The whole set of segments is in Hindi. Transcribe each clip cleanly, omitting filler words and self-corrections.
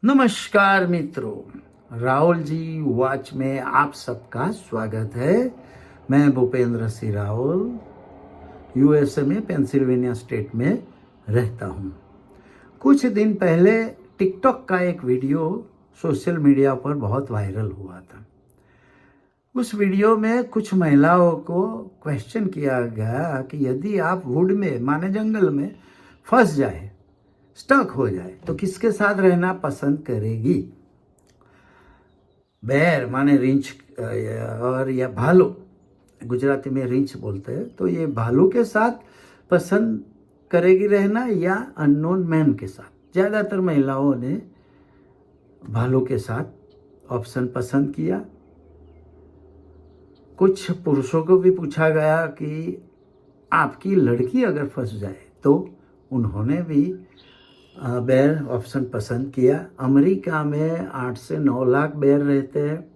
नमस्कार मित्रों, राहुल जी वॉच में आप सबका स्वागत है। मैं भूपेंद्र सिंह राहुल यूएसए में पेंसिल्वेनिया स्टेट में रहता हूँ। कुछ दिन पहले टिकटॉक का एक वीडियो सोशल मीडिया पर बहुत वायरल हुआ था। उस वीडियो में कुछ महिलाओं को क्वेश्चन किया गया कि यदि आप वुड में माने जंगल में फंस जाए, स्टक हो जाए, तो किसके साथ रहना पसंद करेगी। बेर माने रींछ और या भालू, गुजराती में रींछ बोलते हैं, तो ये भालू के साथ पसंद करेगी रहना या अननोन मैन के साथ। ज़्यादातर महिलाओं ने भालू के साथ ऑप्शन पसंद किया। कुछ पुरुषों को भी पूछा गया कि आपकी लड़की अगर फंस जाए, तो उन्होंने भी बेर ऑप्शन पसंद किया। अमेरिका में 8 से 9 लाख बेर रहते हैं।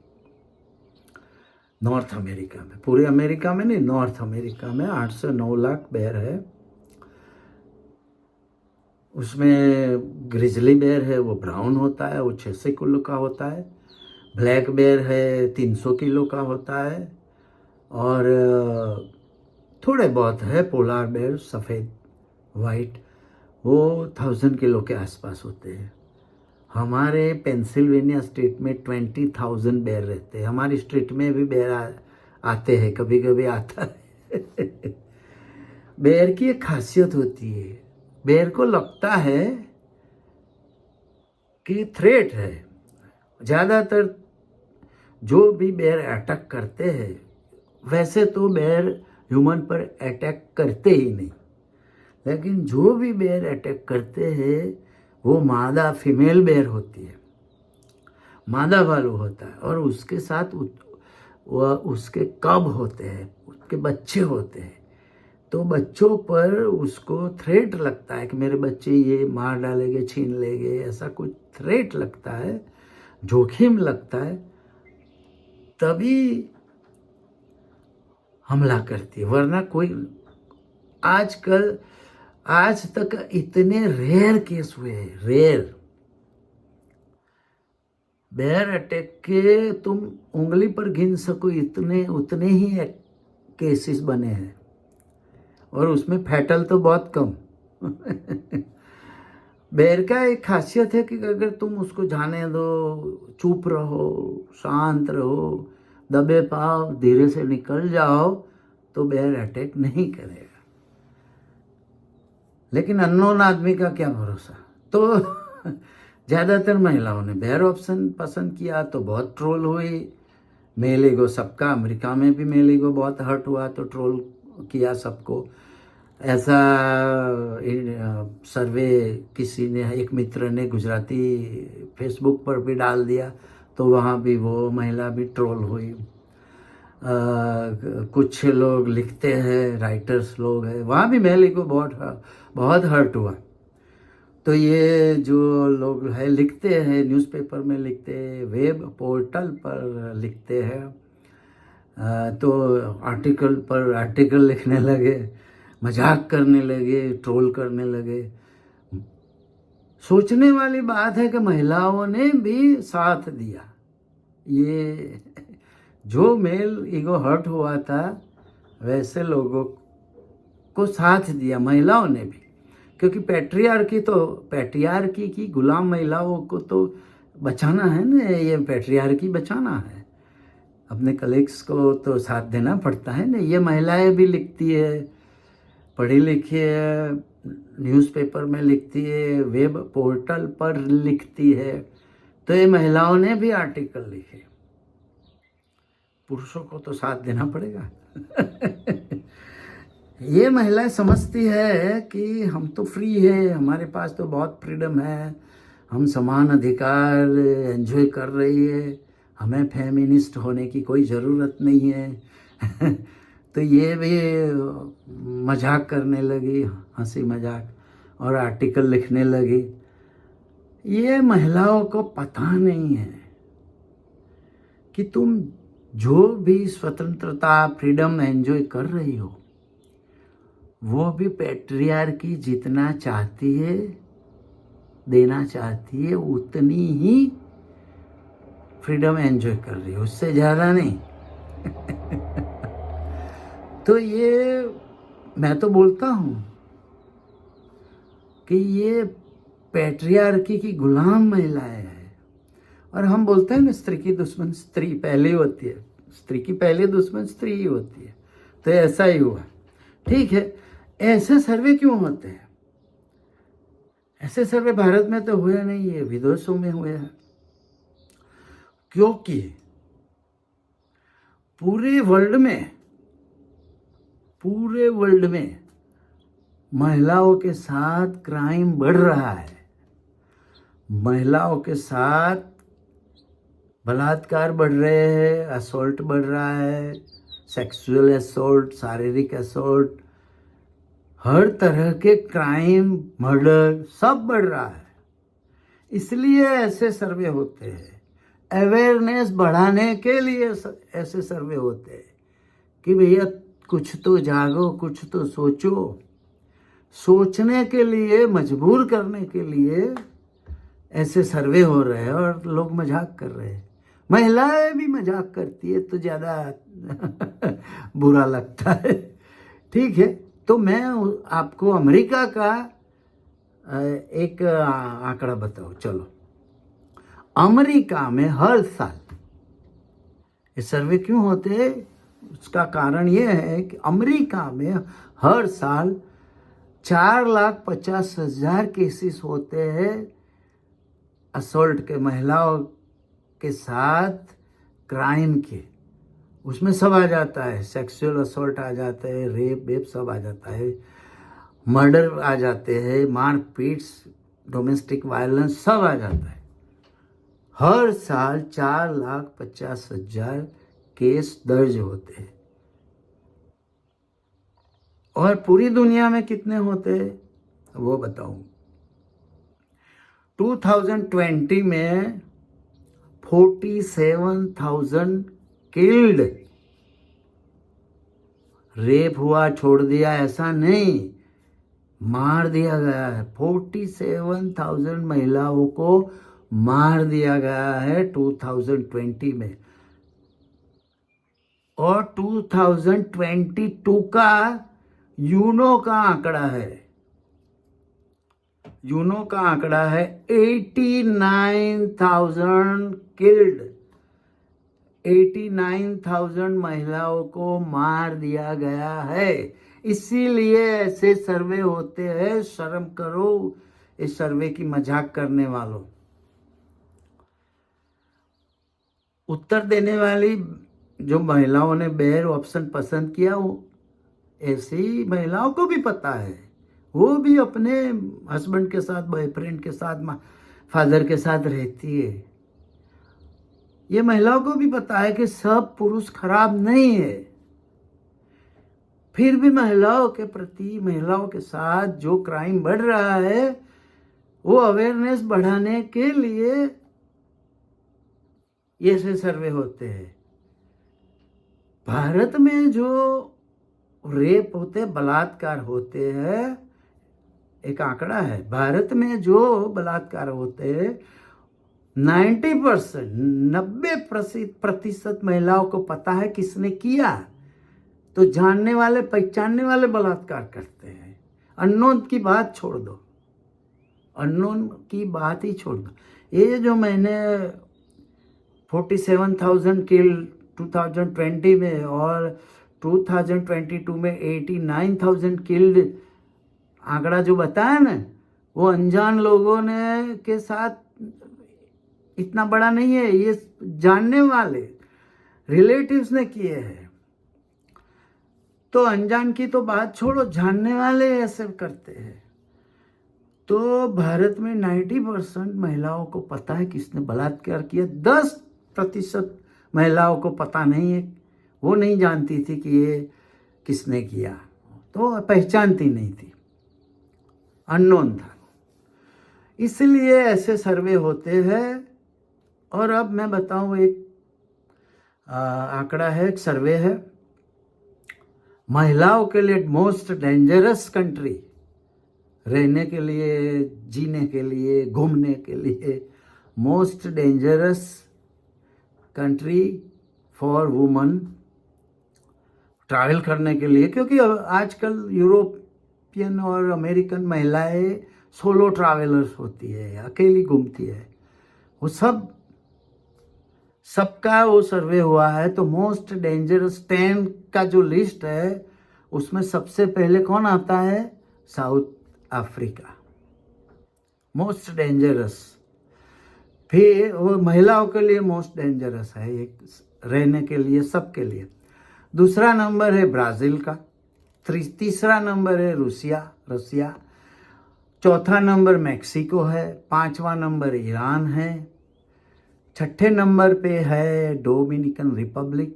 नॉर्थ अमेरिका में, पूरे अमेरिका में नहीं, नॉर्थ अमेरिका में 8 से 9 लाख बेर है। उसमें ग्रिजली बेर है, वो ब्राउन होता है, वो 600 किलो का होता है। ब्लैक बेर है, 300 किलो का होता है। और थोड़े बहुत है पोलार बेर, सफ़ेद वाइट, वो 1000 किलो के आसपास होते हैं। हमारे पेंसिल्वेनिया स्टेट में 20,000 बेर रहते हैं। हमारी स्टेट में भी बेर आते हैं, कभी कभी आता है। बेर की एक खासियत होती है, बेर को लगता है कि थ्रेट है। ज़्यादातर जो भी बेर अटैक करते हैं, वैसे तो बेर ह्यूमन पर अटैक करते ही नहीं, लेकिन जो भी बेर अटैक करते हैं वो मादा फीमेल बेर होती है, मादा भालू होता है, और उसके साथ वह उसके कब होते हैं, उसके बच्चे होते हैं। तो बच्चों पर उसको थ्रेट लगता है कि मेरे बच्चे ये मार डालेंगे, छीन लेंगे, ऐसा कुछ थ्रेट लगता है, जोखिम लगता है, तभी हमला करती है। वरना कोई आज तक इतने रेयर केस हुए हैं, रेयर बेर अटैक के तुम उंगली पर गिन सको, उतने ही केसेस बने हैं, और उसमें फैटल तो बहुत कम। बेर का एक खासियत है कि अगर तुम उसको जाने दो, चुप रहो, शांत रहो, दबे पाओ, धीरे से निकल जाओ, तो बेर अटैक नहीं करेगा। लेकिन अननोन आदमी का क्या भरोसा। तो ज़्यादातर महिलाओं ने बेर ऑप्शन पसंद किया, तो बहुत ट्रोल हुई। मेलेगो सबका, अमेरिका में भी मेलेगो बहुत हर्ट हुआ, तो ट्रोल किया सबको। ऐसा सर्वे किसी ने, एक मित्र ने गुजराती फेसबुक पर भी डाल दिया, तो वहाँ भी वो महिला भी ट्रोल हुई। कुछ लोग लिखते हैं, राइटर्स लोग हैं, वहाँ भी मेलेगो बहुत हर्ट हुआ। तो ये जो लोग है लिखते हैं, न्यूज़पेपर में लिखते हैं, वेब पोर्टल पर लिखते हैं, तो आर्टिकल पर आर्टिकल लिखने लगे, मजाक करने लगे, ट्रोल करने लगे। सोचने वाली बात है कि महिलाओं ने भी साथ दिया। ये जो मेल ईगो हर्ट हुआ था, वैसे लोगों को साथ दिया महिलाओं ने भी, क्योंकि पैट्रियार्की की गुलाम महिलाओं को तो बचाना है ना, ये पैट्रियार्की बचाना है। अपने कलीग्स को तो साथ देना पड़ता है ना। ये महिलाएं भी लिखती है, पढ़ी लिखी है, न्यूज़पेपर में लिखती है, वेब पोर्टल पर लिखती है, तो ये महिलाओं ने भी आर्टिकल लिखे। पुरुषों को तो साथ देना पड़ेगा। ये महिलाएं समझती है कि हम तो फ्री है, हमारे पास तो बहुत फ्रीडम है, हम समान अधिकार एंजॉय कर रही है, हमें फेमिनिस्ट होने की कोई ज़रूरत नहीं है। तो ये भी मजाक करने लगी, हंसी मजाक, और आर्टिकल लिखने लगी। ये महिलाओं को पता नहीं है कि तुम जो भी स्वतंत्रता, फ्रीडम एंजॉय कर रही हो, वो भी पैट्रियार्की जितना चाहती है, देना चाहती है उतनी ही फ्रीडम एंजॉय कर रही है, उससे ज़्यादा नहीं। तो ये मैं तो बोलता हूँ कि ये पैट्रियार्की की गुलाम महिलाएं हैं। और हम बोलते हैं ना, स्त्री की दुश्मन स्त्री पहले होती है, स्त्री की पहली दुश्मन स्त्री ही होती है। तो ऐसा ही हुआ, ठीक है। ऐसे सर्वे क्यों होते हैं? ऐसे सर्वे भारत में तो हुए नहीं है, विदेशों में हुए हैं। क्योंकि पूरे वर्ल्ड में महिलाओं के साथ क्राइम बढ़ रहा है। महिलाओं के साथ बलात्कार बढ़ रहे हैं, असॉल्ट बढ़ रहा है, सेक्सुअल असॉल्ट, शारीरिक असॉल्ट, हर तरह के क्राइम, मर्डर सब बढ़ रहा है। इसलिए ऐसे सर्वे होते हैं, अवेयरनेस बढ़ाने के लिए ऐसे सर्वे होते हैं कि भैया कुछ तो जागो, कुछ तो सोचो। सोचने के लिए, मजबूर करने के लिए ऐसे सर्वे हो रहे हैं और लोग मजाक कर रहे हैं। महिलाएं भी मजाक करती है तो ज़्यादा बुरा लगता है, ठीक है। तो मैं आपको अमेरिका का एक आंकड़ा बताओ। चलो, अमेरिका में हर साल ये सर्वे क्यों होते हैं? उसका कारण ये है कि अमेरिका में हर साल 4,50,000 केसेस होते हैं असॉल्ट के, महिलाओं के साथ क्राइम के। उसमें सब आ जाता है, सेक्सुअल असॉल्ट आ जाता है, रेप वेप सब आ जाता है, मर्डर आ जाते हैं, मारपीट, डोमेस्टिक वायलेंस सब आ जाता है। हर साल 4,50,000 केस दर्ज होते हैं। और पूरी दुनिया में कितने होते हैं वो बताऊं। 2020 में 47,000 किल्ड। रेप हुआ छोड़ दिया ऐसा नहीं, मार दिया गया है। 47,000 महिलाओं को मार दिया गया है 2020 में। और 2022 का यूनो का आंकड़ा है, यूनो का आंकड़ा है 89,000 किल्ड। 89,000 महिलाओं को मार दिया गया है। इसीलिए ऐसे सर्वे होते हैं। शर्म करो इस सर्वे की मजाक करने वालों। उत्तर देने वाली जो महिलाओं ने बेयर ऑप्शन पसंद किया, वो ऐसी महिलाओं को भी पता है, वो भी अपने हस्बैंड के साथ, बॉयफ्रेंड के साथ, फादर के साथ रहती है। ये महिलाओं को भी पता है कि सब पुरुष खराब नहीं है। फिर भी महिलाओं के प्रति, महिलाओं के साथ जो क्राइम बढ़ रहा है, वो अवेयरनेस बढ़ाने के लिए ये से सर्वे होते हैं। भारत में जो रेप होते, बलात्कार होते हैं, एक आंकड़ा है, भारत में जो बलात्कार होते हैं 90% महिलाओं को पता है किसने किया। तो जानने वाले, पहचानने वाले बलात्कार करते हैं। अननोन की बात छोड़ दो, अननोन की बात ही छोड़ दो। ये जो मैंने 47,000 किल 2020 में और 2022 में 89,000 किल्ड आंकड़ा जो बताया ना, वो अनजान लोगों ने के साथ इतना बड़ा नहीं है, ये जानने वाले रिलेटिव्स ने किए हैं। तो अनजान की तो बात छोड़ो, जानने वाले ऐसे करते हैं। तो भारत में 90% महिलाओं को पता है किसने बलात्कार किया। 10% महिलाओं को पता नहीं है, वो नहीं जानती थी कि ये किसने किया, तो पहचानती नहीं थी, अननोन था। इसलिए ऐसे सर्वे होते हैं। और अब मैं बताऊं, एक आंकड़ा है, एक सर्वे है, महिलाओं के लिए मोस्ट डेंजरस कंट्री रहने के लिए, जीने के लिए, घूमने के लिए most dangerous country for woman travel करने के लिए, क्योंकि आजकल यूरोपियन और अमेरिकन महिलाएं सोलो ट्रैवलर्स होती है, अकेली घूमती है। वो सबका वो सर्वे हुआ है, तो मोस्ट डेंजरस 10 का जो लिस्ट है उसमें सबसे पहले कौन आता है? South Africa, most dangerous. फिर वो महिलाओं के लिए मोस्ट डेंजरस है, एक रहने के लिए, सबके लिए। दूसरा नंबर है ब्राज़ील का, तीसरा नंबर है रसिया, चौथा नंबर मैक्सिको है, पांचवा नंबर ईरान है, छठे नंबर पे है डोमिनिकन रिपब्लिक,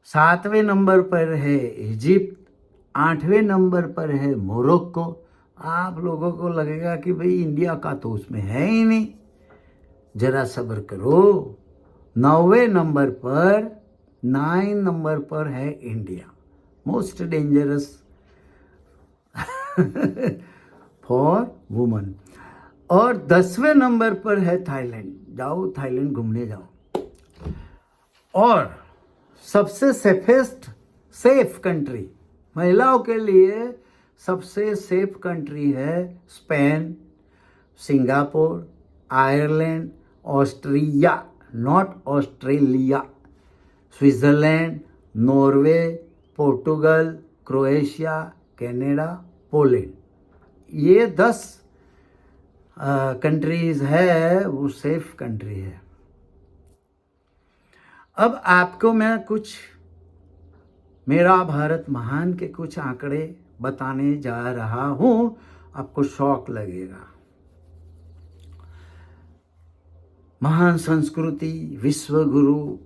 सातवें नंबर पर है इजिप्ट, आठवें नंबर पर है मोरक्को। आप लोगों को लगेगा कि भाई इंडिया का तो उसमें है ही नहीं, जरा सब्र करो। 9वें नंबर पर है India, most dangerous for woman. और 10वें नंबर पर है थाईलैंड। जाओ थाईलैंड घूमने जाओ। और सबसे सेफ कंट्री, महिलाओं के लिए सबसे सेफ कंट्री है Spain, Singapore, Ireland, Austria, not Australia, Switzerland, Norway, Portugal, Croatia, Canada, Poland. ये 10 कंट्रीज है, वो सेफ कंट्री है। अब आपको मैं कुछ मेरा भारत महान के कुछ आंकड़े बताने जा रहा हूं, आपको शौक लगेगा। महान संस्कृति, विश्व गुरु,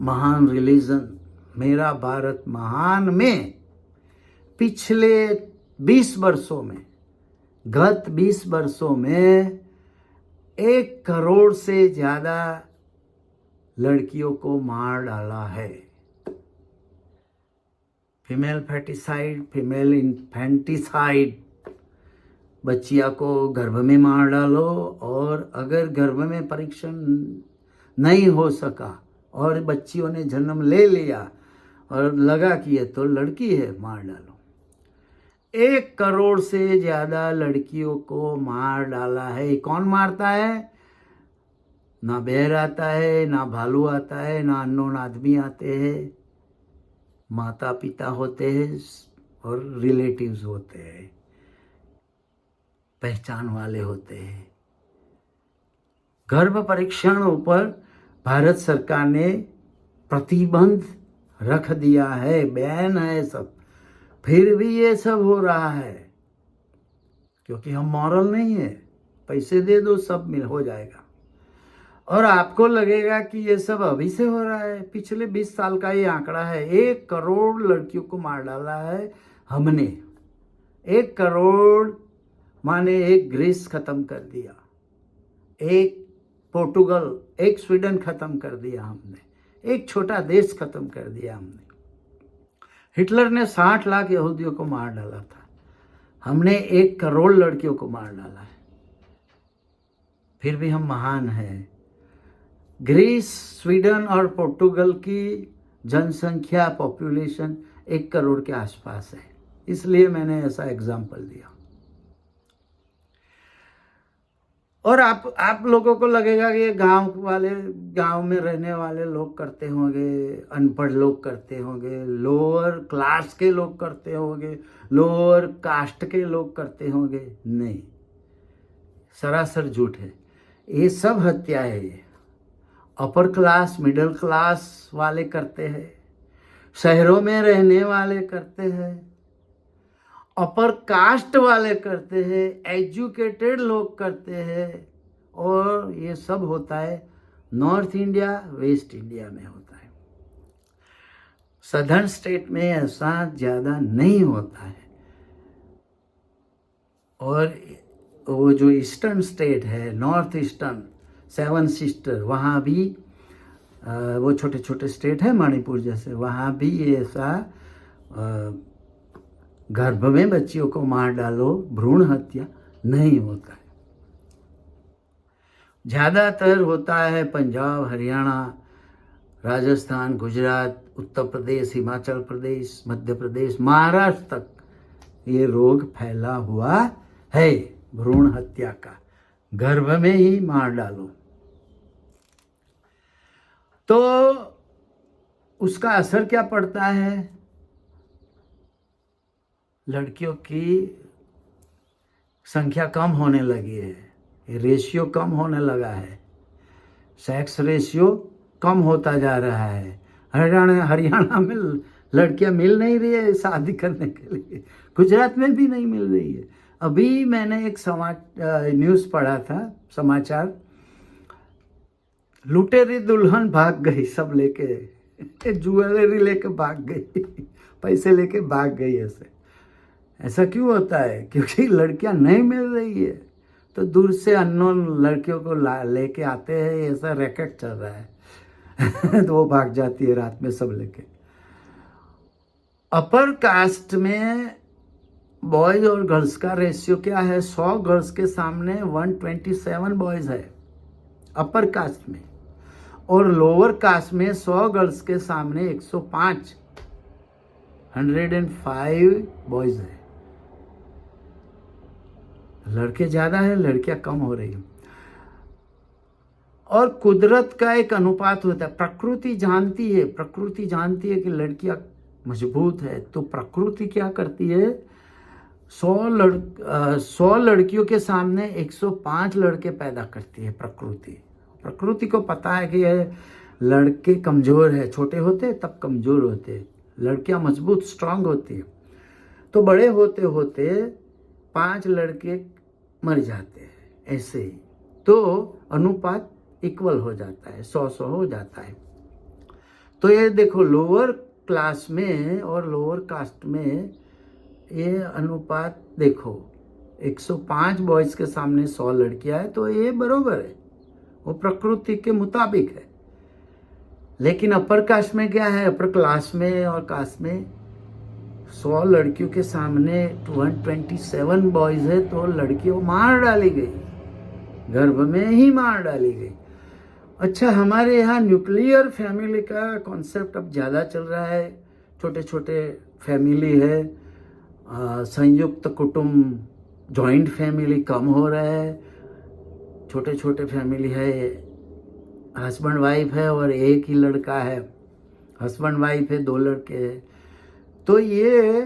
महान रिलीजन, मेरा भारत महान में पिछले 20 वर्षों में, गत 20 वर्षों में 1 करोड़ से ज़्यादा लड़कियों को मार डाला है। फीमेल फैटिसाइड, फीमेल इन्फेंटिसाइड, बच्चिया को गर्भ में मार डालो, और अगर गर्भ में परीक्षण नहीं हो सका और बच्चियों ने जन्म ले लिया और लगा कि ये तो लड़की है, मार डालो। 1 करोड़ से ज़्यादा लड़कियों को मार डाला है। कौन मारता है? ना बेर आता है, ना भालू आता है, ना अननोन आदमी आते हैं, माता पिता होते हैं और रिलेटिव्स होते हैं, पहचान वाले होते हैं। गर्भ परीक्षण ऊपर भारत सरकार ने प्रतिबंध रख दिया है, बैन है सब, फिर भी ये सब हो रहा है, क्योंकि हम मॉरल नहीं है। पैसे दे दो, सब हो जाएगा। और आपको लगेगा कि ये सब अभी से हो रहा है, पिछले 20 साल का ये आंकड़ा है। 1 करोड़ लड़कियों को मार डाला है हमने। 1 करोड़ माने 1 ग्रीस खत्म कर दिया, 1 पोर्टुगल, 1 स्वीडन खत्म कर दिया हमने, 1 छोटा देश खत्म कर दिया हमने। हिटलर ने 60 लाख यहूदियों को मार डाला था, हमने 1 करोड़ लड़कियों को मार डाला है। फिर भी हम महान हैं। ग्रीस, स्वीडन और पोर्टुगल की जनसंख्या, पॉपुलेशन 1 करोड़ के आसपास है, इसलिए मैंने ऐसा एग्जाम्पल दिया। और आप लोगों को लगेगा कि ये गांव में रहने वाले लोग करते होंगे, अनपढ़ लोग करते होंगे, लोअर क्लास के लोग करते होंगे, लोअर कास्ट के लोग करते होंगे। नहीं, सरासर झूठ है। ये सब हत्या है। ये अपर क्लास, मिडिल क्लास वाले करते हैं, शहरों में रहने वाले करते हैं, अपर कास्ट वाले करते हैं, एजुकेटेड लोग करते हैं। और ये सब होता है नॉर्थ इंडिया, वेस्ट इंडिया में होता है। सदर्न स्टेट में ऐसा ज़्यादा नहीं होता है। और वो जो ईस्टर्न स्टेट है, नॉर्थ ईस्टर्न, 7 सिस्टर, वहाँ भी वो छोटे छोटे स्टेट है, मणिपुर जैसे, वहाँ भी ऐसा गर्भ में बच्चियों को मार डालो, भ्रूण हत्या नहीं होता है। ज़्यादातर होता है पंजाब, हरियाणा, राजस्थान, गुजरात, उत्तर प्रदेश, हिमाचल प्रदेश, मध्य प्रदेश, महाराष्ट्र तक ये रोग फैला हुआ है भ्रूण हत्या का। गर्भ में ही मार डालो तो उसका असर क्या पड़ता है? लड़कियों की संख्या कम होने लगी है, रेशियो कम होने लगा है, सेक्स रेशियो कम होता जा रहा है। हरियाणा में लड़कियां मिल नहीं रही है शादी करने के लिए, गुजरात में भी नहीं मिल रही है। अभी मैंने एक न्यूज़ पढ़ा था, समाचार, लुटेरी दुल्हन भाग गई सब लेके, ज्वेलरी लेके भाग गई, पैसे लेके भाग गई। ऐसा क्यों होता है? क्योंकि लड़कियां नहीं मिल रही है, तो दूर से अननोन लड़कियों को लेके आते हैं, ऐसा रैकेट चल रहा है तो वो भाग जाती है रात में सब लेके। अपर कास्ट में बॉयज और गर्ल्स का रेशियो क्या है? 100 गर्ल्स के सामने 127 बॉयज है अपर कास्ट में, और लोअर कास्ट में 100 गर्ल्स के सामने 105 बॉयज है। लड़के ज़्यादा है, लड़कियां कम हो रही है। और कुदरत का एक अनुपात होता है, प्रकृति जानती है कि लड़कियां मजबूत है, तो प्रकृति क्या करती है? 100 लड़कियों के सामने 105 लड़के पैदा करती है प्रकृति को पता है कि ये लड़के कमज़ोर है, छोटे होते तब कमज़ोर होते, लड़कियां मजबूत स्ट्रांग होती है, तो बड़े होते होते 5 लड़के मर जाते हैं। ऐसे ही तो अनुपात इक्वल हो जाता है, 100 हो जाता है। तो ये देखो, लोअर क्लास में और लोअर कास्ट में ये अनुपात देखो, 105 बॉयज़ के सामने 100 लड़कियां है, तो ये बरोबर है, वो प्रकृति के मुताबिक है। लेकिन अपर कास्ट में क्या है? अपर क्लास में और कास्ट में 100 लड़कियों के सामने 127 बॉयज़ है, तो लड़कियों मार डाली गई, गर्भ में ही मार डाली गई। अच्छा, हमारे यहाँ न्यूक्लियर फैमिली का कॉन्सेप्ट अब ज़्यादा चल रहा है, छोटे छोटे फैमिली है, संयुक्त कुटुंब, जॉइंट फैमिली कम हो रहा है, छोटे छोटे फैमिली है, हस्बैंड वाइफ है और एक ही लड़का है, हस्बैंड वाइफ है, 2 लड़के हैं। तो ये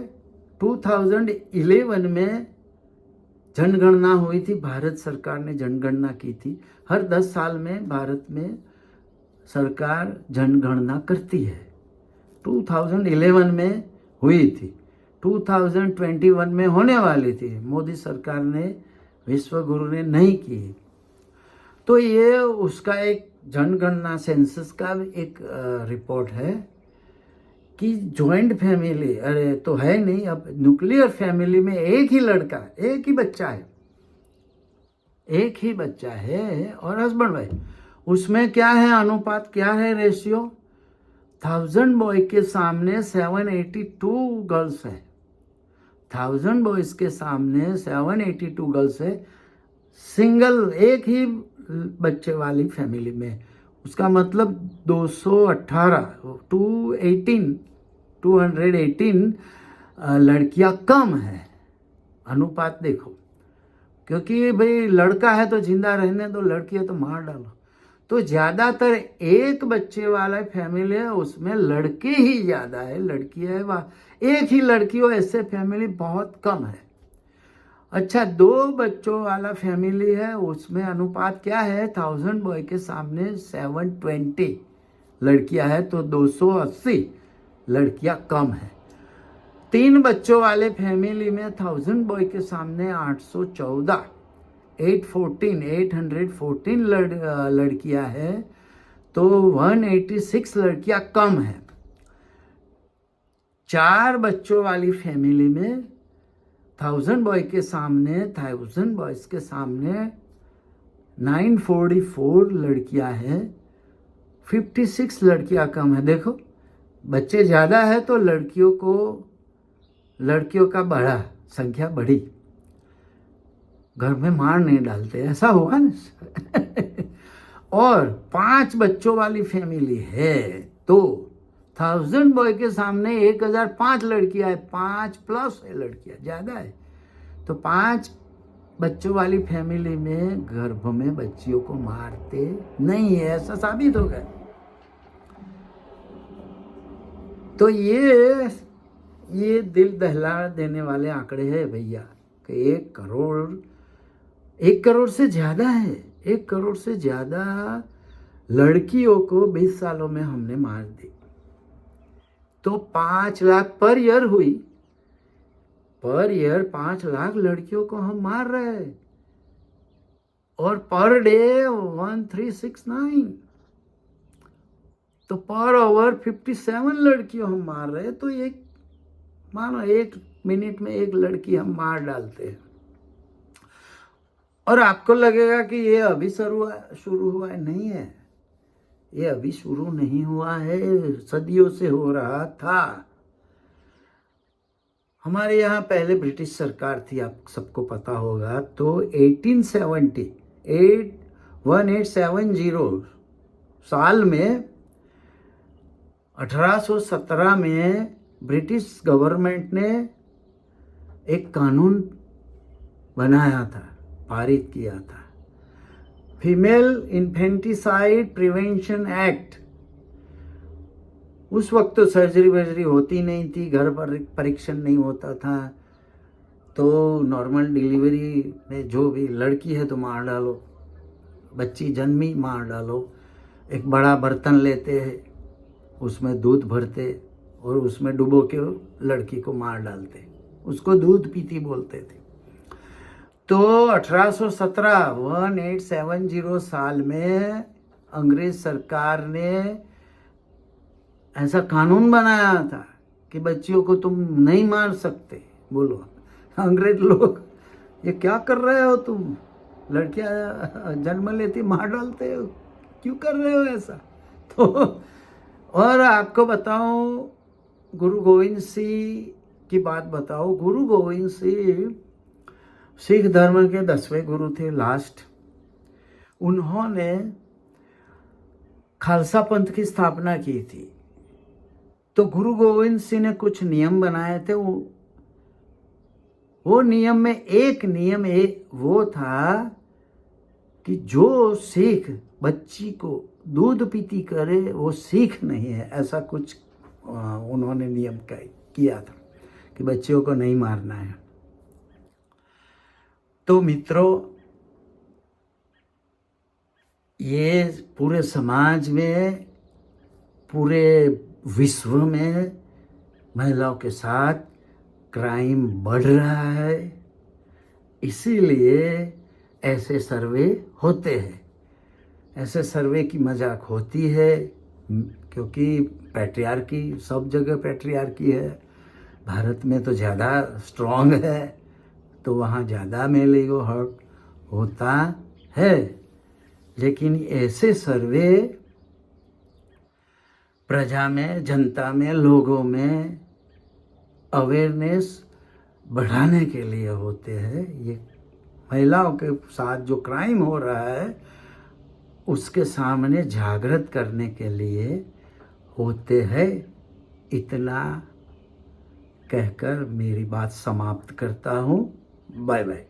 2011 में जनगणना हुई थी, भारत सरकार ने जनगणना की थी। हर 10 साल में भारत में सरकार जनगणना करती है। 2011 में हुई थी, 2021 में होने वाली थी, मोदी सरकार ने, विश्व गुरु ने नहीं की। तो ये उसका एक जनगणना सेंसस का एक रिपोर्ट है कि जॉइंट फैमिली, अरे तो है नहीं, अब न्यूक्लियर फैमिली में एक ही लड़का, एक ही बच्चा है और हस्बैंड वाइफ, उसमें क्या है अनुपात, क्या है रेशियो? 1000 बॉय के सामने 782 गर्ल्स है, 1000 बॉयज के सामने 782 गर्ल्स है, सिंगल एक ही बच्चे वाली फैमिली में। उसका मतलब 218 लड़कियां कम है। अनुपात देखो, क्योंकि भाई लड़का है तो जिंदा रहने दो, लड़की है तो मार डालो। तो ज़्यादातर एक बच्चे वाला फैमिली है, उसमें लड़के ही ज़्यादा है, लड़की है वह एक ही लड़की हो, ऐसे फैमिली बहुत कम है। अच्छा, 2 बच्चों वाला फैमिली है, उसमें अनुपात क्या है? 1000 बॉय के सामने 720 लड़कियां है, तो 280 लड़कियां कम है। 3 बच्चों वाले फैमिली में 1000 बॉय के सामने 814 लड़कियां है, तो 186 लड़कियां कम है। 4 बच्चों वाली फैमिली में 1000 बॉयज़ के सामने 944 लड़कियां हैं, 56 लड़कियां कम है। देखो, बच्चे ज़्यादा है तो लड़कियों को लड़कियों का बढ़ा, संख्या बढ़ी, घर में मार नहीं डालते, ऐसा हुआ ना। और 5 बच्चों वाली फैमिली है तो 1000 बॉय के सामने 1005 लड़कियां है, 5 प्लस है लड़कियां, ज्यादा है। तो 5 बच्चों वाली फैमिली में गर्भ में बच्चियों को मारते नहीं है, ऐसा साबित हो गया। तो ये दिल दहला देने वाले आंकड़े हैं भैया कि 1 करोड़ से ज्यादा है, 1 करोड़ से ज्यादा लड़कियों को 20 सालों में हमने मार दी। तो 5 लाख पर ईयर हुई, पर ईयर 5 लाख लड़कियों को हम मार रहे हैं, और पर डे 1369, तो पर आवर 57 लड़कियों हम मार रहे हैं। तो मानो 1 मिनट में 1 लड़की हम मार डालते हैं। और आपको लगेगा कि ये अभी शुरू हुआ है, नहीं है, ये अभी शुरू नहीं हुआ है, सदियों से हो रहा था। हमारे यहाँ पहले ब्रिटिश सरकार थी, आप सबको पता होगा। तो 1870 साल में 1817 में ब्रिटिश गवर्नमेंट ने एक कानून बनाया था, पारित किया था, फीमेल इन्फेंटिसाइड प्रिवेंशन एक्ट। उस वक्त तो सर्जरी होती नहीं थी, घर पर परीक्षण नहीं होता था, तो नॉर्मल डिलीवरी में जो भी लड़की है तो मार डालो, बच्ची जन्मी मार डालो। एक बड़ा बर्तन लेते हैं, उसमें दूध भरते और उसमें डुबो के लड़की को मार डालते, उसको दूध पीती बोलते थे। तो 1870 साल में अंग्रेज सरकार ने ऐसा कानून बनाया था कि बच्चियों को तुम नहीं मार सकते। बोलो अंग्रेज लोग, ये क्या कर रहे हो तुम, लड़कियां जन्म लेती मार डालते हो, क्यों कर रहे हो ऐसा। तो और आपको बताऊं, गुरु गोविंद सिंह की बात बताओ। गुरु गोविंद सिंह सिख धर्म के 10वें गुरु थे, लास्ट। उन्होंने खालसा पंथ की स्थापना की थी। तो गुरु गोविंद सिंह ने कुछ नियम बनाए थे। वो नियम में एक नियम वो था कि जो सिख बच्ची को दूध पीती करे वो सिख नहीं है, ऐसा कुछ उन्होंने नियम किया था कि बच्चियों को नहीं मारना है। तो मित्रों, ये पूरे समाज में, पूरे विश्व में महिलाओं के साथ क्राइम बढ़ रहा है। इसीलिए ऐसे सर्वे होते हैं, ऐसे सर्वे की मजाक होती है, क्योंकि पैट्रियार्की, सब जगह पैट्रियार्की है। भारत में तो ज़्यादा स्ट्रॉन्ग है, तो वहाँ ज़्यादा मेल ईगो हर्ट होता है। लेकिन ऐसे सर्वे प्रजा में, जनता में, लोगों में अवेयरनेस बढ़ाने के लिए होते हैं। ये महिलाओं के साथ जो क्राइम हो रहा है उसके सामने जागृत करने के लिए होते हैं। इतना कहकर मेरी बात समाप्त करता हूँ। Bye bye.